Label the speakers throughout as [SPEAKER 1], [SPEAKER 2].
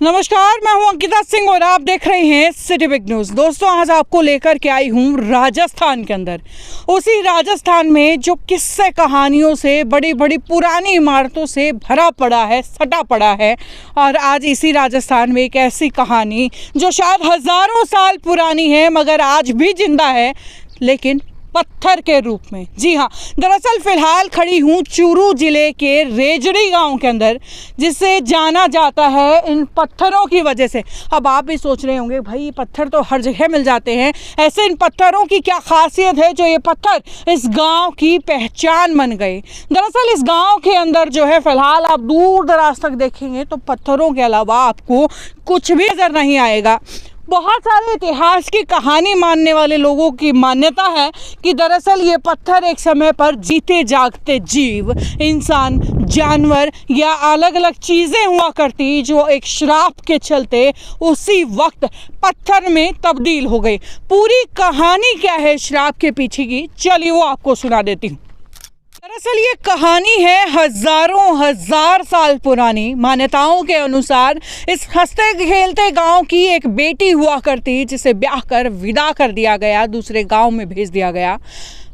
[SPEAKER 1] नमस्कार, मैं हूं अंकिता सिंह और आप देख रहे हैं सिटी बिग न्यूज़। दोस्तों, आज आपको लेकर के आई हूं राजस्थान के अंदर, उसी राजस्थान में जो किस्से कहानियों से, बड़ी बड़ी पुरानी इमारतों से भरा पड़ा है, सटा पड़ा है। और आज इसी राजस्थान में एक ऐसी कहानी जो शायद हज़ारों साल पुरानी है मगर आज भी जिंदा है, लेकिन पत्थर के रूप में। जी हाँ, दरअसल फ़िलहाल खड़ी हूँ चूरू ज़िले के रेजड़ी गांव के अंदर, जिसे जाना जाता है इन पत्थरों की वजह से। अब आप भी सोच रहे होंगे, भाई ये पत्थर तो हर जगह मिल जाते हैं, ऐसे इन पत्थरों की क्या खासियत है जो ये पत्थर इस गांव की पहचान बन गए। दरअसल इस गांव के अंदर जो है, फ़िलहाल आप दूर दराज तक देखेंगे तो पत्थरों के अलावा आपको कुछ भी नज़र नहीं आएगा। बहुत सारे इतिहास की कहानी मानने वाले लोगों की मान्यता है कि दरअसल ये पत्थर एक समय पर जीते जागते जीव, इंसान, जानवर या अलग अलग चीज़ें हुआ करती जो एक श्राप के चलते उसी वक्त पत्थर में तब्दील हो गई। पूरी कहानी क्या है श्राप के पीछे की, चलिए वो आपको सुना देती हूँ। दरअसल ये कहानी है हजारों हजार साल पुरानी। मान्यताओं के अनुसार इस हंसते खेलते गांव की एक बेटी हुआ करती, जिसे ब्याह कर विदा कर दिया गया, दूसरे गांव में भेज दिया गया।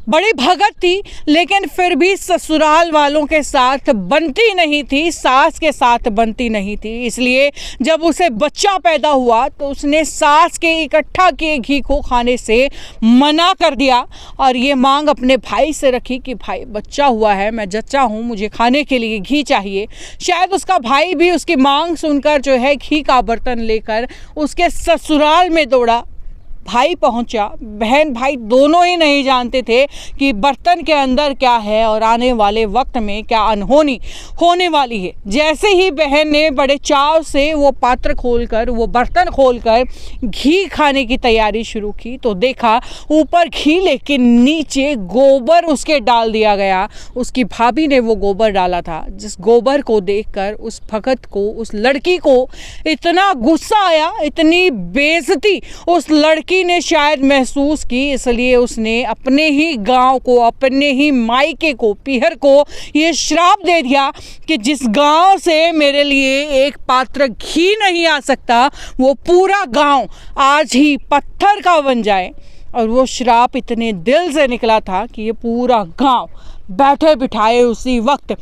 [SPEAKER 1] बड़ी भगत थी, लेकिन फिर भी ससुराल वालों के साथ बनती नहीं थी, सास के साथ बनती नहीं थी। इसलिए जब उसे बच्चा पैदा हुआ तो उसने सास के इकट्ठा किए घी को खाने से मना कर दिया और ये मांग अपने भाई से रखी कि भाई बच्चा हुआ है, मैं जच्चा हूँ, मुझे खाने के लिए घी चाहिए। शायद उसका भाई भी उसकी मांग सुनकर जो है घी का बर्तन लेकर उसके ससुराल में दौड़ा। भाई पहुंचा, बहन भाई दोनों ही नहीं जानते थे कि बर्तन के अंदर क्या है और आने वाले वक्त में क्या अनहोनी होने वाली है। जैसे ही बहन ने बड़े चाव से वो पात्र खोलकर, वो बर्तन खोलकर घी खाने की तैयारी शुरू की तो देखा ऊपर घी लेकिन नीचे गोबर उसके डाल दिया गया। उसकी भाभी ने वो गोबर डाला था, जिस गोबर को देखकर उस भगत को, उस लड़की को इतना गुस्सा आया, इतनी बेइज्जती उस लड़की ने शायद महसूस की। इसलिए उसने अपने ही गांव को, अपने ही मायके को, पीहर को ये श्राप दे दिया कि जिस गांव से मेरे लिए एक पात्र घी नहीं आ सकता, वो पूरा गांव आज ही पत्थर का बन जाए। और वो श्राप इतने दिल से निकला था कि ये पूरा गांव बैठे बिठाए उसी वक्त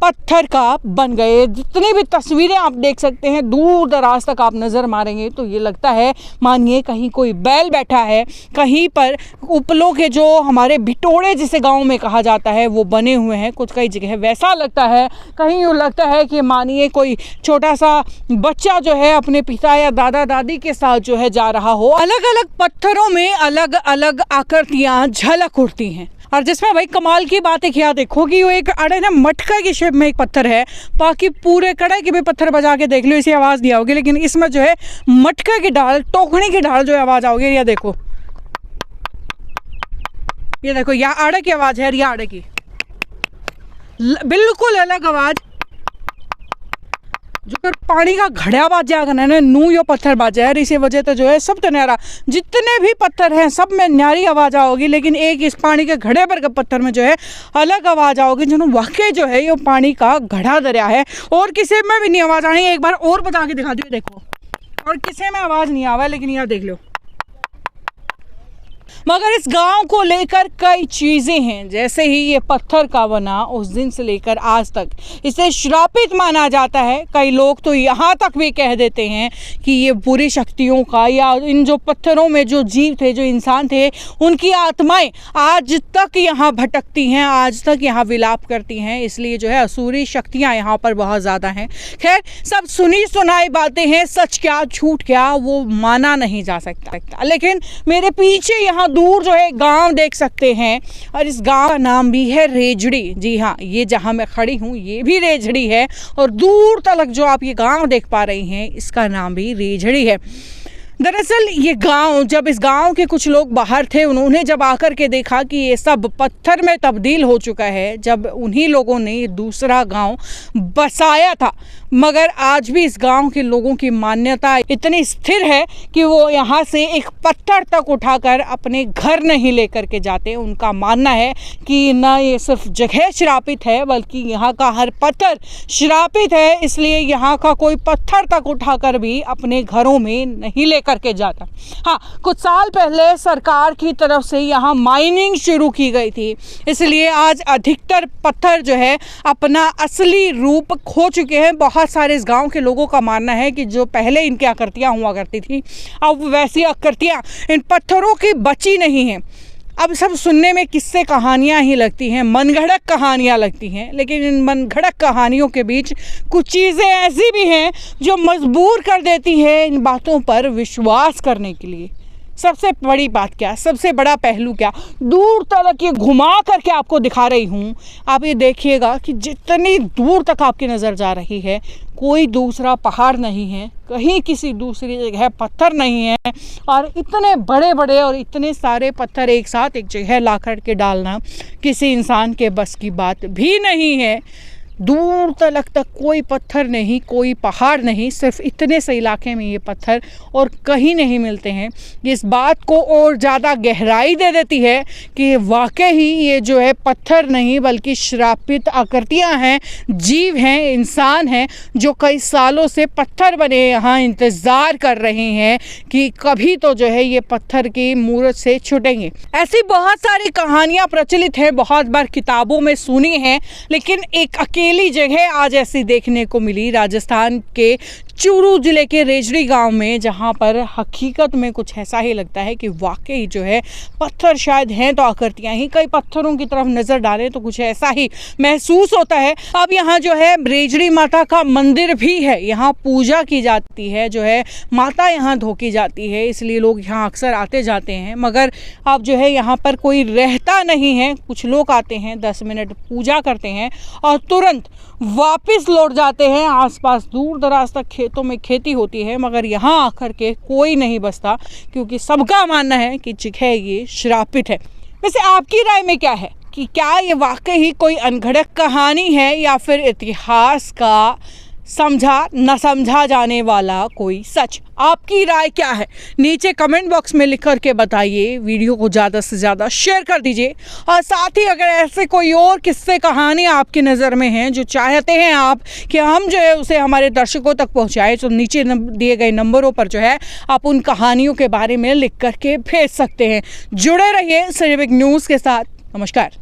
[SPEAKER 1] पत्थर का बन गए। जितनी भी तस्वीरें आप देख सकते हैं, दूर दराज तक आप नज़र मारेंगे तो ये लगता है मानिए कहीं कोई बैल बैठा है, कहीं पर उपलों के जो हमारे भिटोड़े जिसे गांव में कहा जाता है वो बने हुए हैं। कुछ कई जगह वैसा लगता है, कहीं यूँ लगता है कि मानिए कोई छोटा सा बच्चा जो है अपने पिता या दादा दादी के साथ जो है जा रहा हो। अलग अलग पत्थरों में अलग अलग आकृतियाँ झलक उठती हैं। और जिसमें भाई कमाल की बात है, क्या देखो कि वो एक अड़े ना मटका की शेप में एक पत्थर है। बाकी पूरे कड़े के भी पत्थर बजा के देख लो, इसी आवाज़ नहीं आओगी, लेकिन इसमें जो है मटका की ढाल, टोकनी की ढाल जो है आवाज़ आओगी। ये देखो, ये देखो, यह आड़े की आवाज़ है, यह आड़े की बिल्कुल अलग आवाज़। जो कर पानी का घड़ा बाज जाएगा ना, नू यो पत्थर बाजा है, इसी वजह से जो है सब तो न्यारा, जितने भी पत्थर हैं सब में न्यारी आवाज़ आओगी, लेकिन एक इस पानी के घड़े पर का पत्थर में जो है अलग आवाज़ आओगी। जो वाकई जो है ये पानी का घड़ा दरिया है और किसी में भी नहीं आवाज़ आनी। एक बार और बता के दिखा दो, देखो, और किसी में आवाज़ नहीं आवा, लेकिन यहाँ देख लो। मगर इस गांव को लेकर कई चीज़ें हैं। जैसे ही ये पत्थर का बना, उस दिन से लेकर आज तक इसे श्रापित माना जाता है। कई लोग तो यहाँ तक भी कह देते हैं कि ये बुरी शक्तियों का, या इन जो पत्थरों में जो जीव थे, जो इंसान थे, उनकी आत्माएं आज तक यहाँ भटकती हैं, आज तक यहाँ विलाप करती हैं। इसलिए जो है असुरी शक्तियाँ यहाँ पर बहुत ज़्यादा हैं। खैर, सब सुनी सुनाई बातें हैं, सच क्या झूठ क्या वो माना नहीं जा सकता। लेकिन मेरे पीछे यहाँ दूर जो है गांव देख सकते हैं, और इस गांव का नाम भी है रेजड़ी। जी हाँ, ये जहां मैं खड़ी हूँ ये भी रेजड़ी है, और दूर तक जो आप ये गांव देख पा रही हैं इसका नाम भी रेजड़ी है। दरअसल ये गांव, जब इस गांव के कुछ लोग बाहर थे, उन्होंने जब आकर के देखा कि ये सब पत्थर में तब्दील हो चुका है, जब उन्हीं लोगों ने ये दूसरा गांव बसाया था, मगर आज भी इस गांव के लोगों की मान्यता इतनी स्थिर है कि वो यहाँ से एक पत्थर तक उठाकर अपने घर नहीं लेकर के जाते। उनका मानना है कि ना ये सिर्फ जगह श्रापित है बल्कि यहाँ का हर पत्थर श्रापित है, इसलिए यहाँ का कोई पत्थर तक उठाकर भी अपने घरों में नहीं लेकर के जाता। हाँ, कुछ साल पहले सरकार की तरफ से यहाँ माइनिंग शुरू की गई थी, इसलिए आज अधिकतर पत्थर जो है अपना असली रूप खो चुके हैं। बहुत सारे इस गांव के लोगों का मानना है कि जो पहले इनकी आकृतियां हुआ करती थी, अब वैसी आकृतियां इन पत्थरों की बची नहीं हैं। अब सब सुनने में किस्से कहानियां ही लगती हैं, मनगढ़ंत कहानियां लगती हैं, लेकिन इन मनगढ़ंत कहानियों के बीच कुछ चीज़ें ऐसी भी हैं जो मजबूर कर देती हैं इन बातों पर विश्वास करने के लिए। सबसे बड़ी बात क्या, सबसे बड़ा पहलू क्या, दूर तक ये घुमा करके आपको दिखा रही हूँ। आप ये देखिएगा कि जितनी दूर तक आपकी नज़र जा रही है, कोई दूसरा पहाड़ नहीं है, कहीं किसी दूसरी जगह पत्थर नहीं है, और इतने बड़े बड़े और इतने सारे पत्थर एक साथ एक जगह ला कर के डालना किसी इंसान के बस की बात भी नहीं है। दूर तक कोई पत्थर नहीं, कोई पहाड़ नहीं, सिर्फ इतने से इलाके में ये पत्थर और कहीं नहीं मिलते हैं। इस बात को और ज़्यादा गहराई दे देती है कि वाकई ही ये जो है पत्थर नहीं बल्कि श्रापित आकृतियाँ हैं, जीव हैं, इंसान हैं, जो कई सालों से पत्थर बने यहाँ इंतज़ार कर रहे हैं कि कभी तो जो है ये पत्थर की मूर्त से छूटेंगे। ऐसी बहुत सारी कहानियाँ प्रचलित हैं, बहुत बार किताबों में सुनी हैं, लेकिन एक अकेली जगह आज ऐसी देखने को मिली राजस्थान के चूरू जिले के रेजड़ी गांव में, जहां पर हकीकत में कुछ ऐसा ही लगता है कि वाकई जो है पत्थर शायद हैं तो आकृतियां ही। कई पत्थरों की तरफ नज़र डालें तो कुछ ऐसा ही महसूस होता है। अब यहाँ जो है रेजड़ी माता का मंदिर भी है, यहाँ पूजा की जाती है, जो है माता यहाँ धोकी जाती है, इसलिए लोग यहाँ अक्सर आते जाते हैं, मगर अब जो है यहाँ पर कोई रहता नहीं है। कुछ लोग आते हैं, 10 मिनट पूजा करते हैं और तुरंत वापस लौट जाते हैं। आसपास दूर दराज तक खेतों में खेती होती है, मगर यहाँ आकर के कोई नहीं बसता, क्योंकि सबका मानना है कि जगह ये श्रापित है। वैसे आपकी राय में क्या है कि क्या ये वाकई ही कोई अनघड़क कहानी है या फिर इतिहास का समझा न समझा जाने वाला कोई सच? आपकी राय क्या है? नीचे कमेंट बॉक्स में लिख करके बताइए। वीडियो को ज़्यादा से ज़्यादा शेयर कर दीजिए, और साथ ही अगर ऐसे कोई और किस्से कहानी आपकी नज़र में हैं जो चाहते हैं आप कि हम जो है उसे हमारे दर्शकों तक पहुंचाएं, तो नीचे दिए गए नंबरों पर जो है आप उन कहानियों के बारे में लिख करके भेज सकते हैं। जुड़े रहिए सिटी बिग न्यूज़ के साथ। नमस्कार।